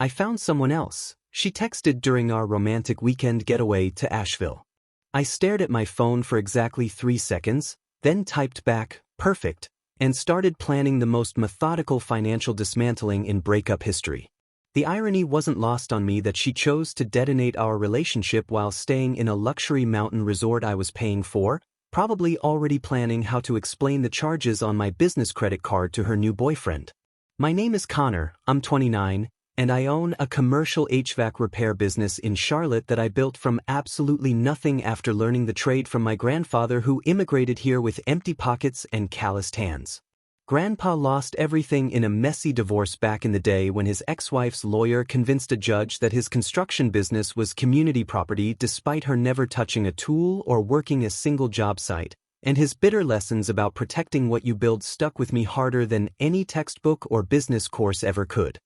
I found someone else, she texted during our romantic weekend getaway to Asheville. I stared at my phone for exactly 3 seconds, then typed back, perfect, and started planning the most methodical financial dismantling in breakup history. The irony wasn't lost on me that she chose to detonate our relationship while staying in a luxury mountain resort I was paying for, probably already planning how to explain the charges on my business credit card to her new boyfriend. My name is Connor, I'm 29, and I own a commercial HVAC repair business in Charlotte that I built from absolutely nothing after learning the trade from my grandfather who immigrated here with empty pockets and calloused hands. Grandpa lost everything in a messy divorce back in the day when his ex-wife's lawyer convinced a judge that his construction business was community property despite her never touching a tool or working a single job site, and his bitter lessons about protecting what you build stuck with me harder than any textbook or business course ever could.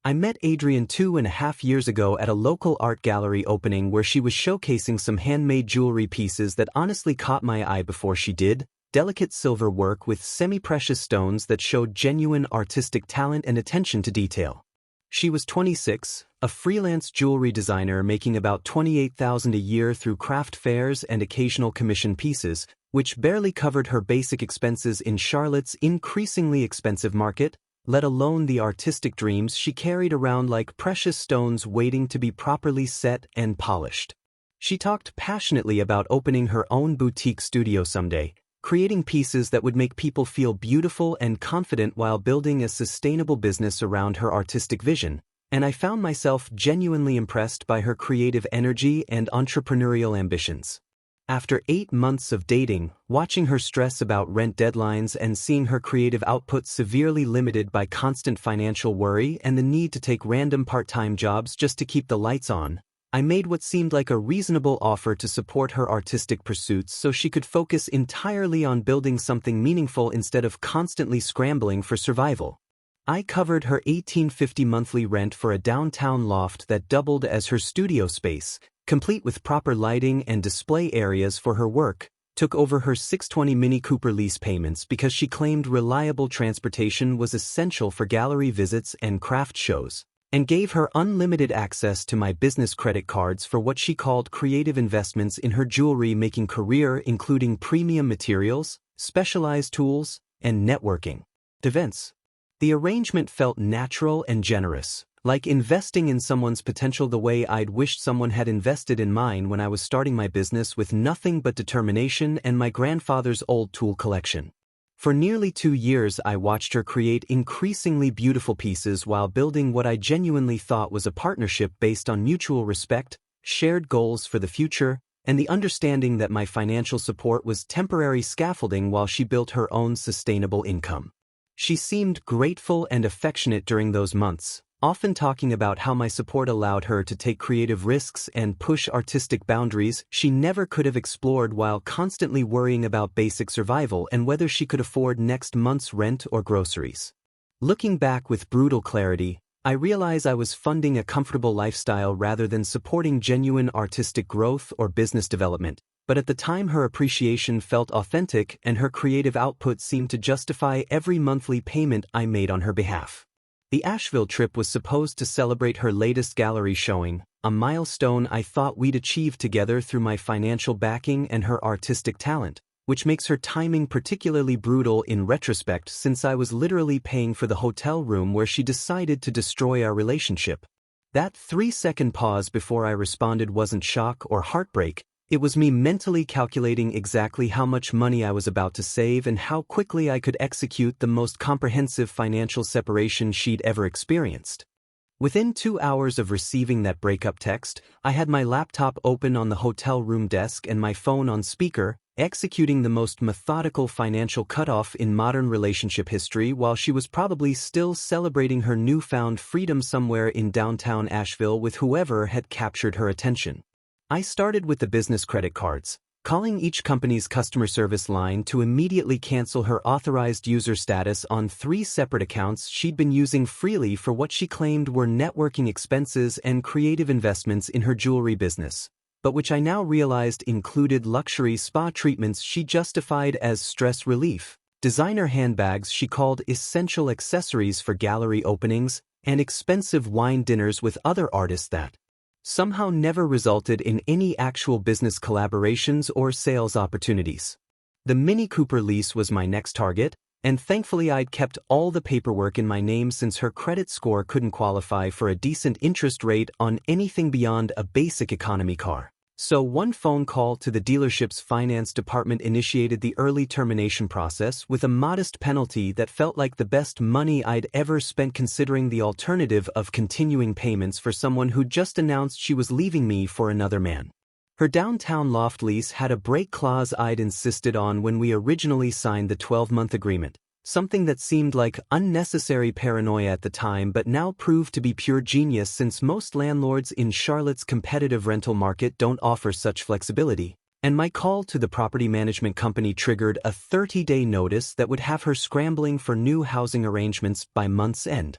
I met Adrienne 2.5 years ago at a local art gallery opening where she was showcasing some handmade jewelry pieces that honestly caught my eye before she did. Delicate silver work with semi-precious stones that showed genuine artistic talent and attention to detail. She was 26, a freelance jewelry designer making about $28,000 a year through craft fairs and occasional commission pieces, which barely covered her basic expenses in Charlotte's increasingly expensive market, let alone the artistic dreams she carried around like precious stones waiting to be properly set and polished. She talked passionately about opening her own boutique studio someday, creating pieces that would make people feel beautiful and confident while building a sustainable business around her artistic vision, and I found myself genuinely impressed by her creative energy and entrepreneurial ambitions. After 8 months of dating, watching her stress about rent deadlines and seeing her creative output severely limited by constant financial worry and the need to take random part-time jobs just to keep the lights on, I made what seemed like a reasonable offer to support her artistic pursuits so she could focus entirely on building something meaningful instead of constantly scrambling for survival. I covered her $1,850 monthly rent for a downtown loft that doubled as her studio space, complete with proper lighting and display areas for her work, took over her $620 Mini Cooper lease payments because she claimed reliable transportation was essential for gallery visits and craft shows, and gave her unlimited access to my business credit cards for what she called creative investments in her jewelry-making career, including premium materials, specialized tools, and networking events. The arrangement felt natural and generous, like investing in someone's potential the way I'd wished someone had invested in mine when I was starting my business with nothing but determination and my grandfather's old tool collection. For nearly 2 years I watched her create increasingly beautiful pieces while building what I genuinely thought was a partnership based on mutual respect, shared goals for the future, and the understanding that my financial support was temporary scaffolding while she built her own sustainable income. She seemed grateful and affectionate during those months, often talking about how my support allowed her to take creative risks and push artistic boundaries she never could have explored while constantly worrying about basic survival and whether she could afford next month's rent or groceries. Looking back with brutal clarity, I realize I was funding a comfortable lifestyle rather than supporting genuine artistic growth or business development, but at the time her appreciation felt authentic and her creative output seemed to justify every monthly payment I made on her behalf. The Asheville trip was supposed to celebrate her latest gallery showing, a milestone I thought we'd achieve together through my financial backing and her artistic talent, which makes her timing particularly brutal in retrospect since I was literally paying for the hotel room where she decided to destroy our relationship. That 3-second pause before I responded wasn't shock or heartbreak, it was me mentally calculating exactly how much money I was about to save and how quickly I could execute the most comprehensive financial separation she'd ever experienced. Within 2 hours of receiving that breakup text, I had my laptop open on the hotel room desk and my phone on speaker, executing the most methodical financial cutoff in modern relationship history while she was probably still celebrating her newfound freedom somewhere in downtown Asheville with whoever had captured her attention. I started with the business credit cards, calling each company's customer service line to immediately cancel her authorized user status on 3 separate accounts she'd been using freely for what she claimed were networking expenses and creative investments in her jewelry business, but which I now realized included luxury spa treatments she justified as stress relief, designer handbags she called essential accessories for gallery openings, and expensive wine dinners with other artists that somehow never resulted in any actual business collaborations or sales opportunities. The Mini Cooper lease was my next target, and thankfully I'd kept all the paperwork in my name since her credit score couldn't qualify for a decent interest rate on anything beyond a basic economy car. So one phone call to the dealership's finance department initiated the early termination process with a modest penalty that felt like the best money I'd ever spent, considering the alternative of continuing payments for someone who just announced she was leaving me for another man. Her downtown loft lease had a break clause I'd insisted on when we originally signed the 12-month agreement, something that seemed like unnecessary paranoia at the time but now proved to be pure genius since most landlords in Charlotte's competitive rental market don't offer such flexibility. And my call to the property management company triggered a 30-day notice that would have her scrambling for new housing arrangements by month's end.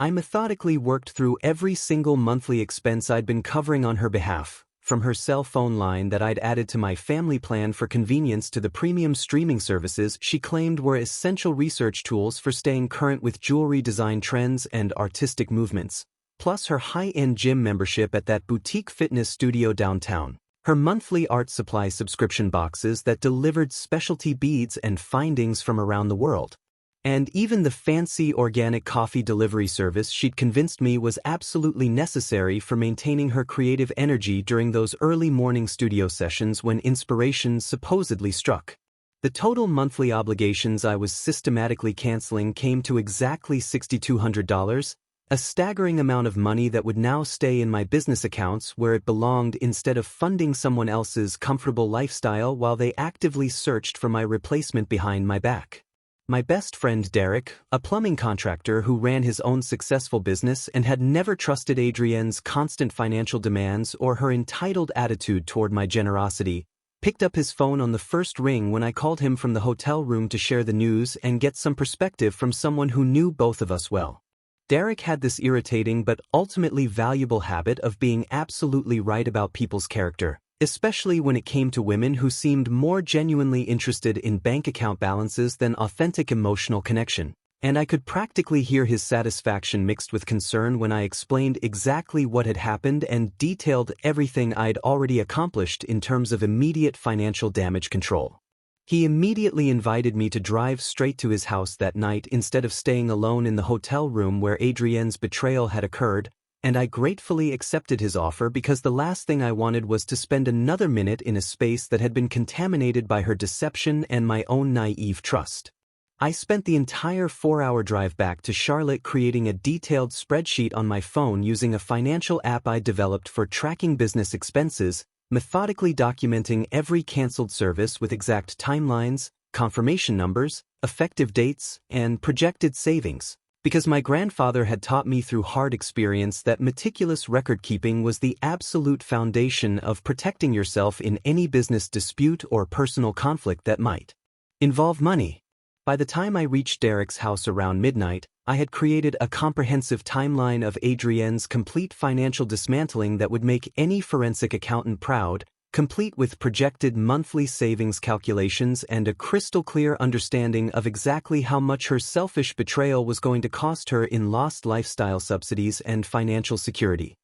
I methodically worked through every single monthly expense I'd been covering on her behalf, from her cell phone line that I'd added to my family plan for convenience to the premium streaming services she claimed were essential research tools for staying current with jewelry design trends and artistic movements, plus her high-end gym membership at that boutique fitness studio downtown, her monthly art supply subscription boxes that delivered specialty beads and findings from around the world, and even the fancy organic coffee delivery service she'd convinced me was absolutely necessary for maintaining her creative energy during those early morning studio sessions when inspiration supposedly struck. The total monthly obligations I was systematically canceling came to exactly $6,200, a staggering amount of money that would now stay in my business accounts where it belonged instead of funding someone else's comfortable lifestyle while they actively searched for my replacement behind my back. My best friend Derek, a plumbing contractor who ran his own successful business and had never trusted Adrienne's constant financial demands or her entitled attitude toward my generosity, picked up his phone on the first ring when I called him from the hotel room to share the news and get some perspective from someone who knew both of us well. Derek had this irritating but ultimately valuable habit of being absolutely right about people's character, especially when it came to women who seemed more genuinely interested in bank account balances than authentic emotional connection. And I could practically hear his satisfaction mixed with concern when I explained exactly what had happened and detailed everything I'd already accomplished in terms of immediate financial damage control. He immediately invited me to drive straight to his house that night instead of staying alone in the hotel room where Adrienne's betrayal had occurred, and I gratefully accepted his offer because the last thing I wanted was to spend another minute in a space that had been contaminated by her deception and my own naive trust. I spent the entire 4-hour drive back to Charlotte creating a detailed spreadsheet on my phone using a financial app I developed for tracking business expenses, methodically documenting every canceled service with exact timelines, confirmation numbers, effective dates, and projected savings. Because my grandfather had taught me through hard experience that meticulous record-keeping was the absolute foundation of protecting yourself in any business dispute or personal conflict that might involve money. By the time I reached Derek's house around midnight, I had created a comprehensive timeline of Adrienne's complete financial dismantling that would make any forensic accountant proud, complete with projected monthly savings calculations and a crystal-clear understanding of exactly how much her selfish betrayal was going to cost her in lost lifestyle subsidies and financial security.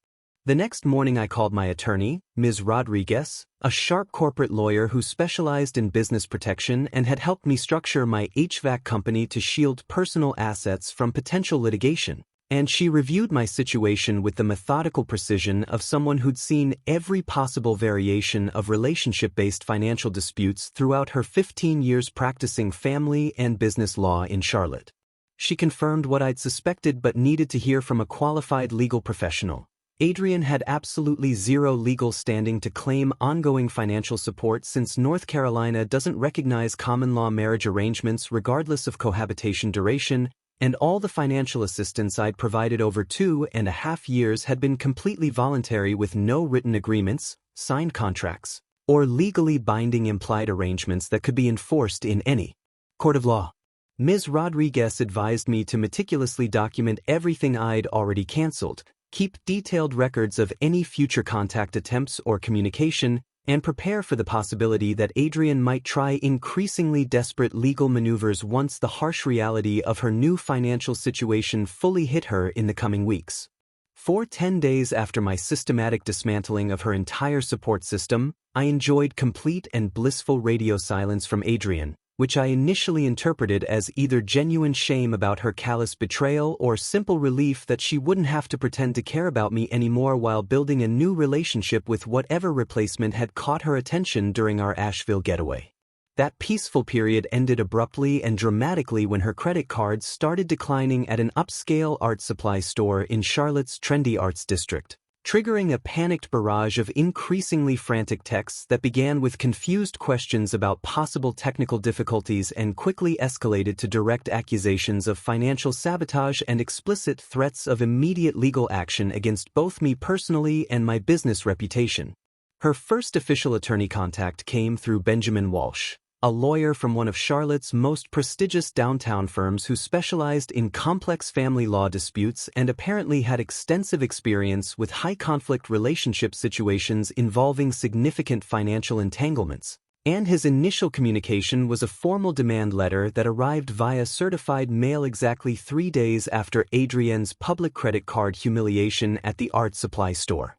The next morning I called my attorney, Ms. Rodriguez, a sharp corporate lawyer who specialized in business protection and had helped me structure my HVAC company to shield personal assets from potential litigation. And she reviewed my situation with the methodical precision of someone who'd seen every possible variation of relationship-based financial disputes throughout her 15 years practicing family and business law in Charlotte. She confirmed what I'd suspected but needed to hear from a qualified legal professional. Adrienne had absolutely zero legal standing to claim ongoing financial support since North Carolina doesn't recognize common law marriage arrangements regardless of cohabitation duration, and all the financial assistance I'd provided over 2.5 years had been completely voluntary with no written agreements, signed contracts, or legally binding implied arrangements that could be enforced in any court of law. Ms. Rodriguez advised me to meticulously document everything I'd already canceled, keep detailed records of any future contact attempts or communication, and prepare for the possibility that Adrienne might try increasingly desperate legal maneuvers once the harsh reality of her new financial situation fully hit her in the coming weeks. For 10 days after my systematic dismantling of her entire support system, I enjoyed complete and blissful radio silence from Adrienne, which I initially interpreted as either genuine shame about her callous betrayal or simple relief that she wouldn't have to pretend to care about me anymore while building a new relationship with whatever replacement had caught her attention during our Asheville getaway. That peaceful period ended abruptly and dramatically when her credit cards started declining at an upscale art supply store in Charlotte's trendy arts district, triggering a panicked barrage of increasingly frantic texts that began with confused questions about possible technical difficulties and quickly escalated to direct accusations of financial sabotage and explicit threats of immediate legal action against both me personally and my business reputation. Her first official attorney contact came through Benjamin Walsh, a lawyer from one of Charlotte's most prestigious downtown firms who specialized in complex family law disputes and apparently had extensive experience with high-conflict relationship situations involving significant financial entanglements. And his initial communication was a formal demand letter that arrived via certified mail exactly 3 days after Adrienne's public credit card humiliation at the art supply store.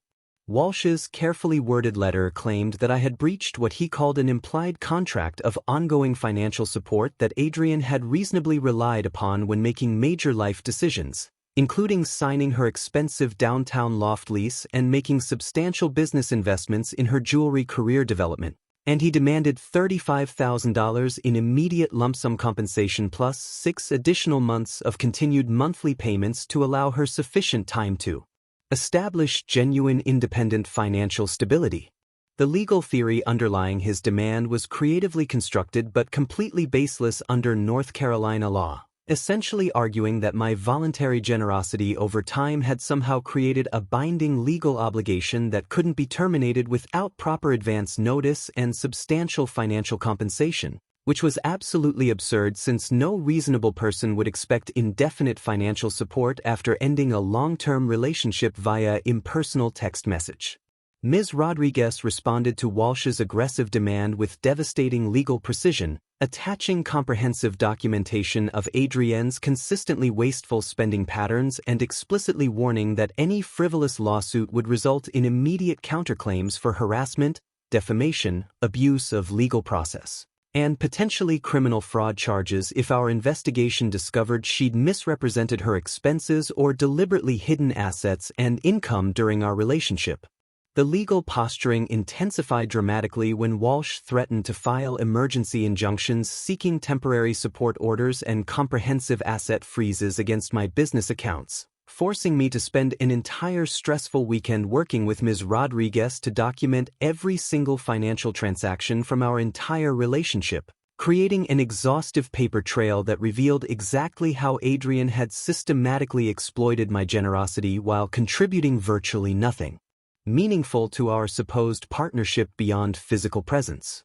Walsh's carefully worded letter claimed that I had breached what he called an implied contract of ongoing financial support that Adrienne had reasonably relied upon when making major life decisions, including signing her expensive downtown loft lease and making substantial business investments in her jewelry career development. And he demanded $35,000 in immediate lump sum compensation plus 6 additional months of continued monthly payments to allow her sufficient time to establish genuine independent financial stability. The legal theory underlying his demand was creatively constructed but completely baseless under North Carolina law, essentially arguing that my voluntary generosity over time had somehow created a binding legal obligation that couldn't be terminated without proper advance notice and substantial financial compensation, which was absolutely absurd since no reasonable person would expect indefinite financial support after ending a long-term relationship via impersonal text message. Ms. Rodriguez responded to Walsh's aggressive demand with devastating legal precision, attaching comprehensive documentation of Adrienne's consistently wasteful spending patterns and explicitly warning that any frivolous lawsuit would result in immediate counterclaims for harassment, defamation, abuse of legal process, and potentially criminal fraud charges if our investigation discovered she'd misrepresented her expenses or deliberately hidden assets and income during our relationship. The legal posturing intensified dramatically when Walsh threatened to file emergency injunctions seeking temporary support orders and comprehensive asset freezes against my business accounts, forcing me to spend an entire stressful weekend working with Ms. Rodriguez to document every single financial transaction from our entire relationship, creating an exhaustive paper trail that revealed exactly how Adrienne had systematically exploited my generosity while contributing virtually nothing meaningful to our supposed partnership beyond physical presence.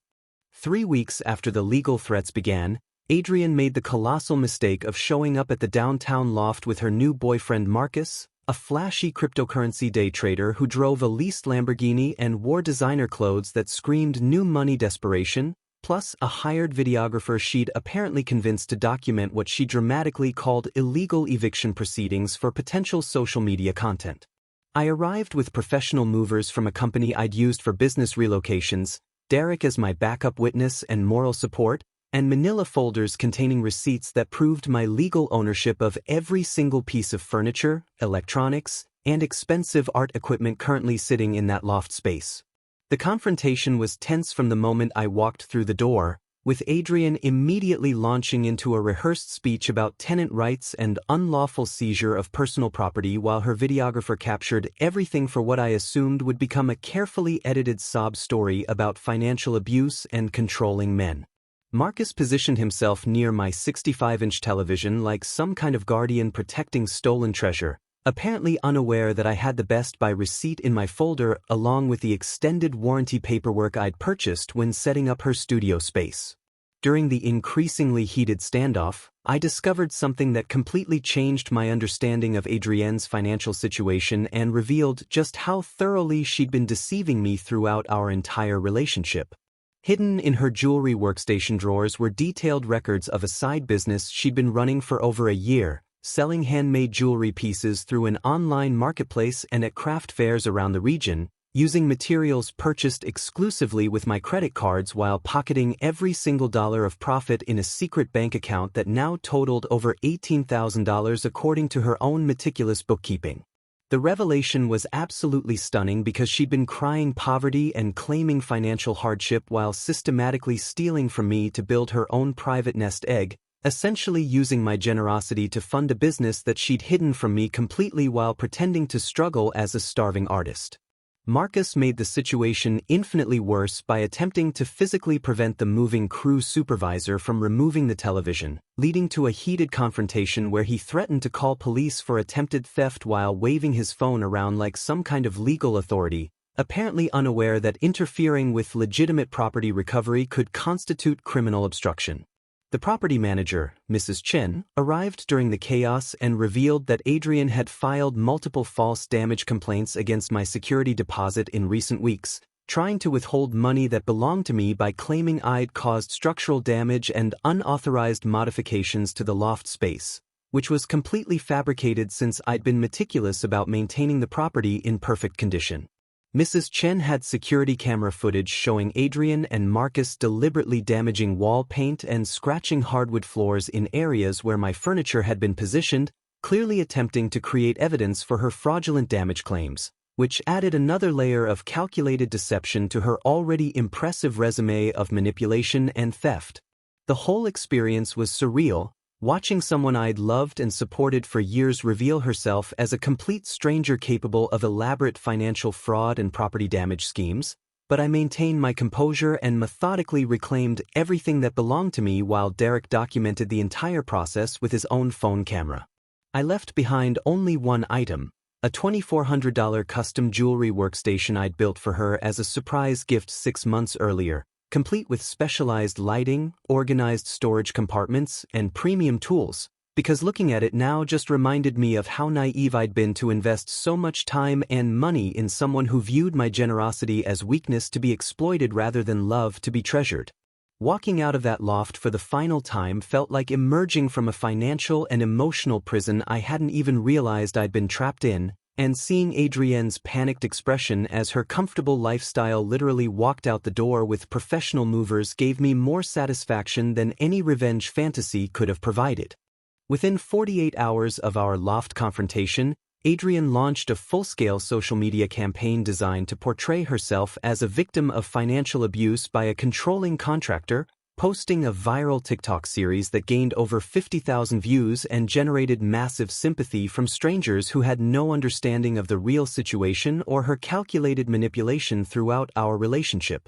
3 weeks after the legal threats began, Adrienne made the colossal mistake of showing up at the downtown loft with her new boyfriend Marcus, a flashy cryptocurrency day trader who drove a leased Lamborghini and wore designer clothes that screamed new money desperation, plus a hired videographer she'd apparently convinced to document what she dramatically called illegal eviction proceedings for potential social media content. I arrived with professional movers from a company I'd used for business relocations, Derek as my backup witness and moral support, and manila folders containing receipts that proved my legal ownership of every single piece of furniture, electronics, and expensive art equipment currently sitting in that loft space. The confrontation was tense from the moment I walked through the door, with Adrienne immediately launching into a rehearsed speech about tenant rights and unlawful seizure of personal property while her videographer captured everything for what I assumed would become a carefully edited sob story about financial abuse and controlling men. Marcus positioned himself near my 65-inch television like some kind of guardian protecting stolen treasure, apparently unaware that I had the Best Buy receipt in my folder along with the extended warranty paperwork I'd purchased when setting up her studio space. during the increasingly heated standoff, I discovered something that completely changed my understanding of Adrienne's financial situation and revealed just how thoroughly she'd been deceiving me throughout our entire relationship. Hidden in her jewelry workstation drawers were detailed records of a side business she'd been running for over a year, selling handmade jewelry pieces through an online marketplace and at craft fairs around the region, using materials purchased exclusively with my credit cards while pocketing every single dollar of profit in a secret bank account that now totaled over $18,000 according to her own meticulous bookkeeping. The revelation was absolutely stunning because she'd been crying poverty and claiming financial hardship while systematically stealing from me to build her own private nest egg, essentially using my generosity to fund a business that she'd hidden from me completely while pretending to struggle as a starving artist. Marcus made the situation infinitely worse by attempting to physically prevent the moving crew supervisor from removing the television, leading to a heated confrontation where he threatened to call police for attempted theft while waving his phone around like some kind of legal authority, apparently unaware that interfering with legitimate property recovery could constitute criminal obstruction. The property manager, Mrs. Chen, arrived during the chaos and revealed that Adrienne had filed multiple false damage complaints against my security deposit in recent weeks, trying to withhold money that belonged to me by claiming I'd caused structural damage and unauthorized modifications to the loft space, which was completely fabricated since I'd been meticulous about maintaining the property in perfect condition. Mrs. Chen had security camera footage showing Adrienne and Marcus deliberately damaging wall paint and scratching hardwood floors in areas where my furniture had been positioned, clearly attempting to create evidence for her fraudulent damage claims, which added another layer of calculated deception to her already impressive resume of manipulation and theft. The whole experience was surreal, watching someone I'd loved and supported for years reveal herself as a complete stranger capable of elaborate financial fraud and property damage schemes, but I maintained my composure and methodically reclaimed everything that belonged to me while Derek documented the entire process with his own phone camera. I left behind only one item, a $2,400 custom jewelry workstation I'd built for her as a surprise gift 6 months earlier, complete with specialized lighting, organized storage compartments, and premium tools, because looking at it now just reminded me of how naive I'd been to invest so much time and money in someone who viewed my generosity as weakness to be exploited rather than love to be treasured. Walking out of that loft for the final time felt like emerging from a financial and emotional prison I hadn't even realized I'd been trapped in, and seeing Adrienne's panicked expression as her comfortable lifestyle literally walked out the door with professional movers gave me more satisfaction than any revenge fantasy could have provided. Within 48 hours of our loft confrontation, Adrienne launched a full-scale social media campaign designed to portray herself as a victim of financial abuse by a controlling contractor, posting a viral TikTok series that gained over 50,000 views and generated massive sympathy from strangers who had no understanding of the real situation or her calculated manipulation throughout our relationship.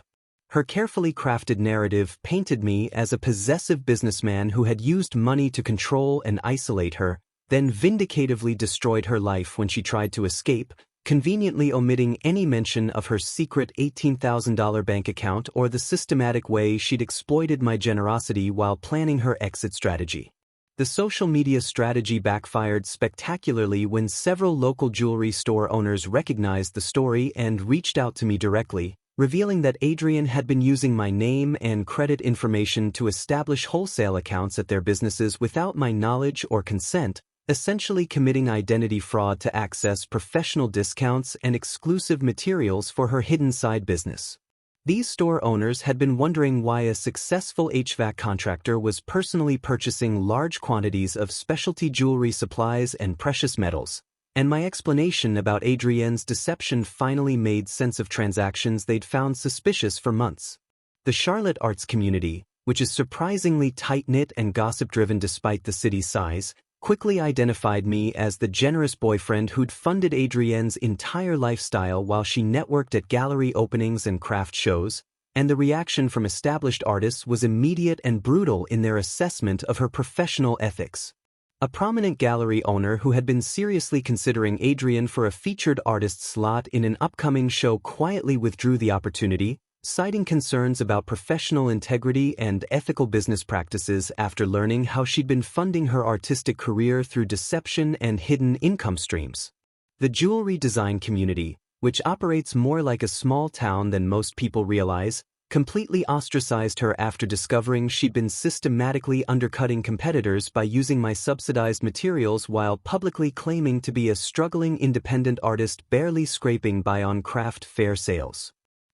Her carefully crafted narrative painted me as a possessive businessman who had used money to control and isolate her, then vindicatively destroyed her life when she tried to escape, conveniently omitting any mention of her secret $18,000 bank account or the systematic way she'd exploited my generosity while planning her exit strategy. The social media strategy backfired spectacularly when several local jewelry store owners recognized the story and reached out to me directly, revealing that Adrienne had been using my name and credit information to establish wholesale accounts at their businesses without my knowledge or consent, essentially committing identity fraud to access professional discounts and exclusive materials for her hidden side business. These store owners had been wondering why a successful HVAC contractor was personally purchasing large quantities of specialty jewelry supplies and precious metals, and my explanation about Adrienne's deception finally made sense of transactions they'd found suspicious for months. The Charlotte arts community, which is surprisingly tight-knit and gossip-driven despite the city's size, quickly identified me as the generous boyfriend who'd funded Adrienne's entire lifestyle while she networked at gallery openings and craft shows, and the reaction from established artists was immediate and brutal in their assessment of her professional ethics. A prominent gallery owner who had been seriously considering Adrienne for a featured artist slot in an upcoming show quietly withdrew the opportunity, citing concerns about professional integrity and ethical business practices after learning how she'd been funding her artistic career through deception and hidden income streams. The jewelry design community, which operates more like a small town than most people realize, completely ostracized her after discovering she'd been systematically undercutting competitors by using my subsidized materials while publicly claiming to be a struggling independent artist barely scraping by on craft fair sales.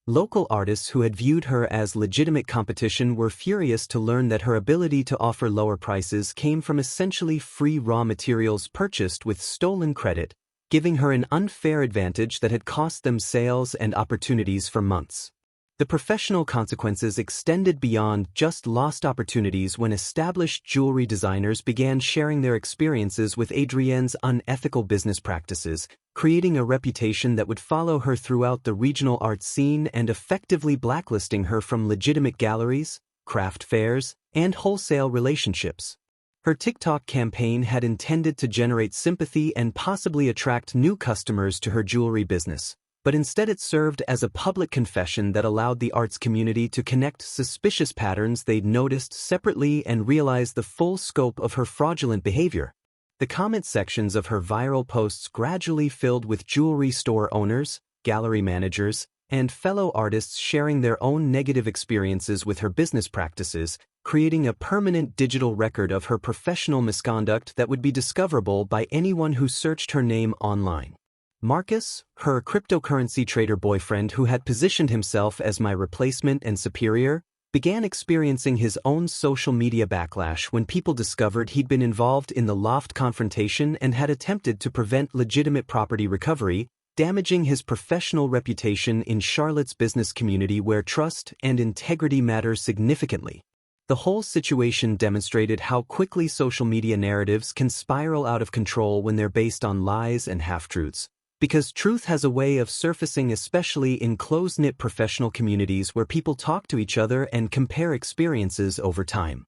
Local artists who had viewed her as legitimate competition were furious to learn that her ability to offer lower prices came from essentially free raw materials purchased with stolen credit, giving her an unfair advantage that had cost them sales and opportunities for months. The professional consequences extended beyond just lost opportunities when established jewelry designers began sharing their experiences with Adrienne's unethical business practices, creating a reputation that would follow her throughout the regional art scene and effectively blacklisting her from legitimate galleries, craft fairs, and wholesale relationships. Her TikTok campaign had intended to generate sympathy and possibly attract new customers to her jewelry business, but instead it served as a public confession that allowed the arts community to connect suspicious patterns they'd noticed separately and realize the full scope of her fraudulent behavior. The comment sections of her viral posts gradually filled with jewelry store owners, gallery managers, and fellow artists sharing their own negative experiences with her business practices, creating a permanent digital record of her professional misconduct that would be discoverable by anyone who searched her name online. Marcus, her cryptocurrency trader boyfriend who had positioned himself as my replacement and superior, began experiencing his own social media backlash when people discovered he'd been involved in the Loft confrontation and had attempted to prevent legitimate property recovery, damaging his professional reputation in Charlotte's business community where trust and integrity matter significantly. The whole situation demonstrated how quickly social media narratives can spiral out of control when they're based on lies and half-truths, because truth has a way of surfacing especially in close-knit professional communities where people talk to each other and compare experiences over time.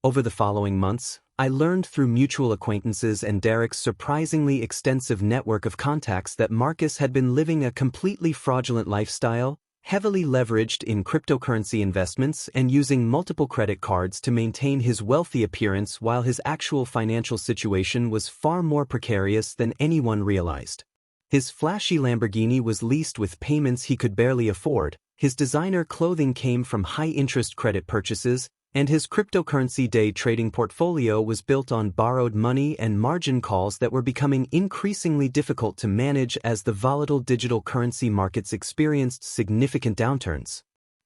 Over the following months, I learned through mutual acquaintances and Derek's surprisingly extensive network of contacts that Marcus had been living a completely fraudulent lifestyle, heavily leveraged in cryptocurrency investments and using multiple credit cards to maintain his wealthy appearance while his actual financial situation was far more precarious than anyone realized. His flashy Lamborghini was leased with payments he could barely afford, his designer clothing came from high-interest credit purchases, and his cryptocurrency day trading portfolio was built on borrowed money and margin calls that were becoming increasingly difficult to manage as the volatile digital currency markets experienced significant downturns.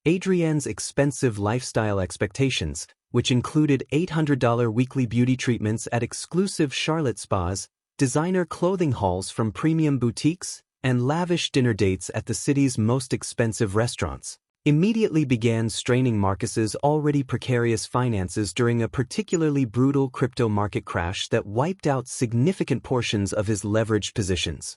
Adrienne's expensive lifestyle expectations, which included $800 weekly beauty treatments at exclusive Charlotte spas, designer clothing hauls from premium boutiques, and lavish dinner dates at the city's most expensive restaurants, immediately began straining Marcus's already precarious finances during a particularly brutal crypto market crash that wiped out significant portions of his leveraged positions.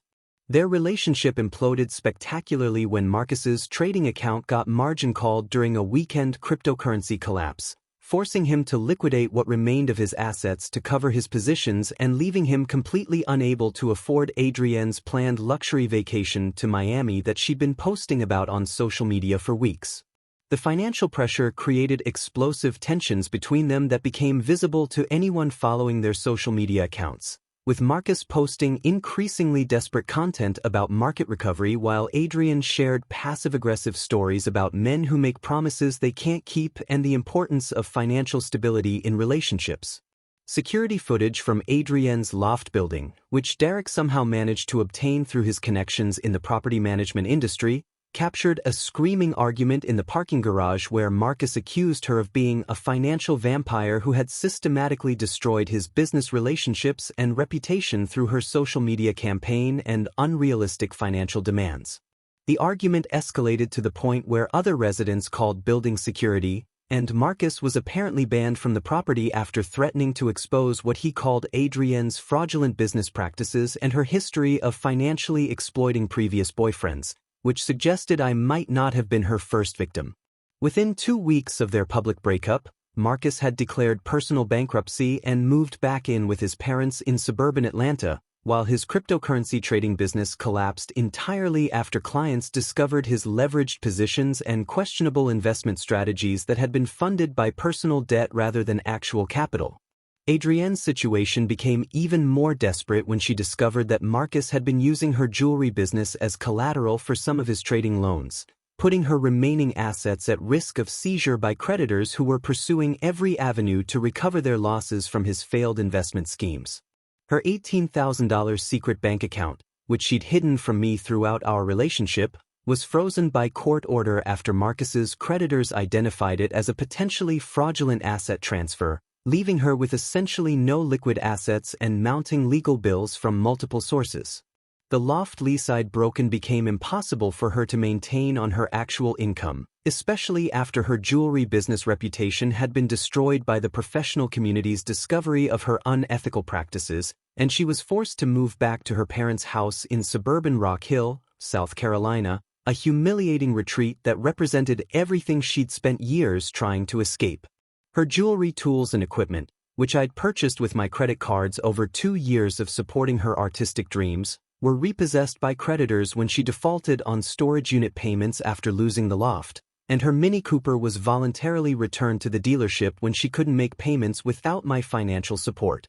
Their relationship imploded spectacularly when Marcus's trading account got margin called during a weekend cryptocurrency collapse, forcing him to liquidate what remained of his assets to cover his positions and leaving him completely unable to afford Adrienne's planned luxury vacation to Miami that she'd been posting about on social media for weeks. The financial pressure created explosive tensions between them that became visible to anyone following their social media accounts, with Marcus posting increasingly desperate content about market recovery while Adrienne shared passive-aggressive stories about men who make promises they can't keep and the importance of financial stability in relationships. Security footage from Adrienne's loft building, which Derek somehow managed to obtain through his connections in the property management industry, captured a screaming argument in the parking garage where Marcus accused her of being a financial vampire who had systematically destroyed his business relationships and reputation through her social media campaign and unrealistic financial demands. The argument escalated to the point where other residents called building security, and Marcus was apparently banned from the property after threatening to expose what he called Adrienne's fraudulent business practices and her history of financially exploiting previous boyfriends, which suggested I might not have been her first victim. Within 2 weeks of their public breakup, Marcus had declared personal bankruptcy and moved back in with his parents in suburban Atlanta, while his cryptocurrency trading business collapsed entirely after clients discovered his leveraged positions and questionable investment strategies that had been funded by personal debt rather than actual capital. Adrienne's situation became even more desperate when she discovered that Marcus had been using her jewelry business as collateral for some of his trading loans, putting her remaining assets at risk of seizure by creditors who were pursuing every avenue to recover their losses from his failed investment schemes. Her $18,000 secret bank account, which she'd hidden from me throughout our relationship, was frozen by court order after Marcus's creditors identified it as a potentially fraudulent asset transfer, leaving her with essentially no liquid assets and mounting legal bills from multiple sources. The loft lease I'd broken became impossible for her to maintain on her actual income, especially after her jewelry business reputation had been destroyed by the professional community's discovery of her unethical practices, and she was forced to move back to her parents' house in suburban Rock Hill, South Carolina, a humiliating retreat that represented everything she'd spent years trying to escape. Her jewelry, tools, and equipment, which I'd purchased with my credit cards over 2 years of supporting her artistic dreams, were repossessed by creditors when she defaulted on storage unit payments after losing the loft, and her Mini Cooper was voluntarily returned to the dealership when she couldn't make payments without my financial support.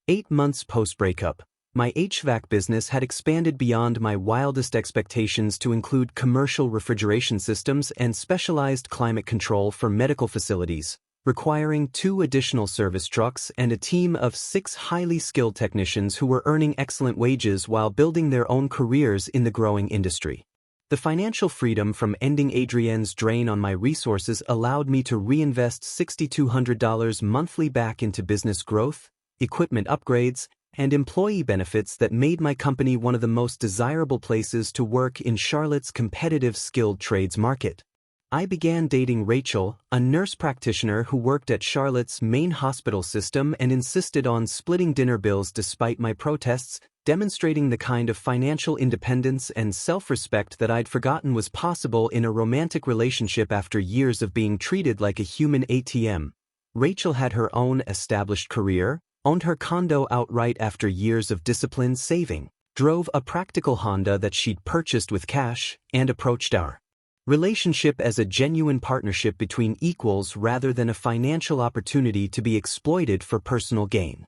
8 months post-breakup, my HVAC business had expanded beyond my wildest expectations to include commercial refrigeration systems and specialized climate control for medical facilities, requiring 2 additional service trucks and a team of 6 highly skilled technicians who were earning excellent wages while building their own careers in the growing industry. The financial freedom from ending Adrienne's drain on my resources allowed me to reinvest $6,200 monthly back into business growth, equipment upgrades, and employee benefits that made my company one of the most desirable places to work in Charlotte's competitive skilled trades market. I began dating Rachel, a nurse practitioner who worked at Charlotte's main hospital system and insisted on splitting dinner bills despite my protests, demonstrating the kind of financial independence and self-respect that I'd forgotten was possible in a romantic relationship after years of being treated like a human ATM. Rachel had her own established career, owned her condo outright after years of disciplined saving, drove a practical Honda that she'd purchased with cash, and approached our relationship as a genuine partnership between equals rather than a financial opportunity to be exploited for personal gain.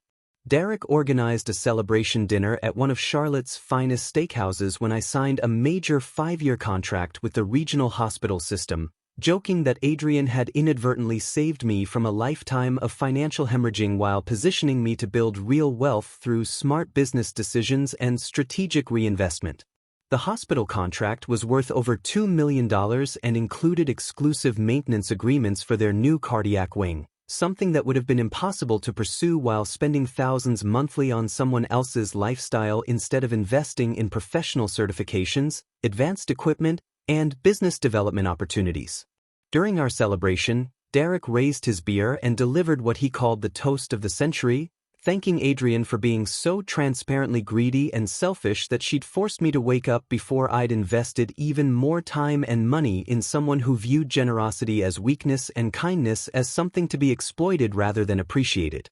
Derek organized a celebration dinner at one of Charlotte's finest steakhouses when I signed a major 5-year contract with the regional hospital system, joking that Adrienne had inadvertently saved me from a lifetime of financial hemorrhaging while positioning me to build real wealth through smart business decisions and strategic reinvestment. The hospital contract was worth over $2 million and included exclusive maintenance agreements for their new cardiac wing, something that would have been impossible to pursue while spending thousands monthly on someone else's lifestyle instead of investing in professional certifications, advanced equipment, and business development opportunities. During our celebration, Derek raised his beer and delivered what he called the toast of the century, thanking Adrienne for being so transparently greedy and selfish that she'd forced me to wake up before I'd invested even more time and money in someone who viewed generosity as weakness and kindness as something to be exploited rather than appreciated.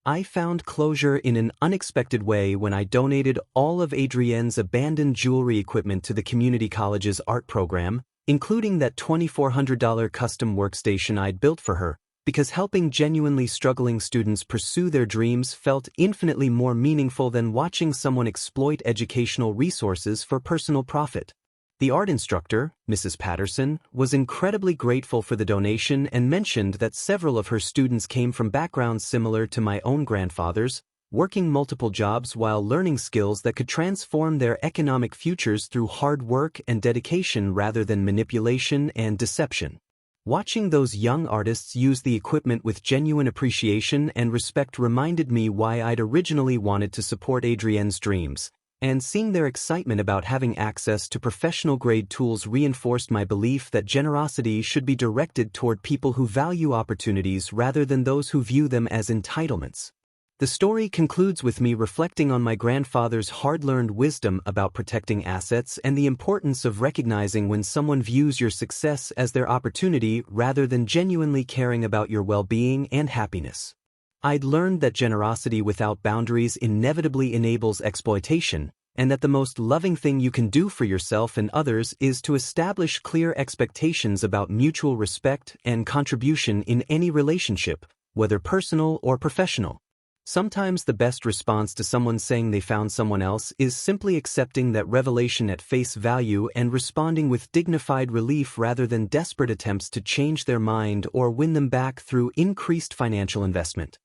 I found closure in an unexpected way when I donated all of Adrienne's abandoned jewelry equipment to the community college's art program, including that $2,400 custom workstation I'd built for her, because helping genuinely struggling students pursue their dreams felt infinitely more meaningful than watching someone exploit educational resources for personal profit. The art instructor, Mrs. Patterson, was incredibly grateful for the donation and mentioned that several of her students came from backgrounds similar to my own grandfather's, working multiple jobs while learning skills that could transform their economic futures through hard work and dedication rather than manipulation and deception. Watching those young artists use the equipment with genuine appreciation and respect reminded me why I'd originally wanted to support Adrienne's dreams, and seeing their excitement about having access to professional-grade tools reinforced my belief that generosity should be directed toward people who value opportunities rather than those who view them as entitlements. The story concludes with me reflecting on my grandfather's hard-learned wisdom about protecting assets and the importance of recognizing when someone views your success as their opportunity rather than genuinely caring about your well-being and happiness. I'd learned that generosity without boundaries inevitably enables exploitation, and that the most loving thing you can do for yourself and others is to establish clear expectations about mutual respect and contribution in any relationship, whether personal or professional. Sometimes the best response to someone saying they found someone else is simply accepting that revelation at face value and responding with dignified relief rather than desperate attempts to change their mind or win them back through increased financial investment.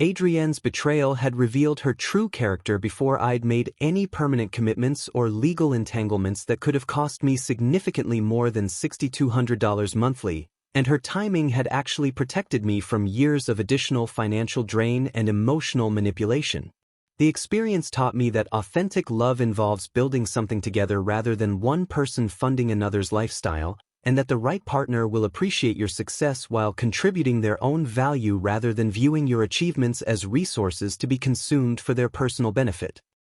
Adrienne's betrayal had revealed her true character before I'd made any permanent commitments or legal entanglements that could have cost me significantly more than $6,200 monthly, and her timing had actually protected me from years of additional financial drain and emotional manipulation. The experience taught me that authentic love involves building something together rather than one person funding another's lifestyle, and that the right partner will appreciate your success while contributing their own value rather than viewing your achievements as resources to be consumed for their personal benefit.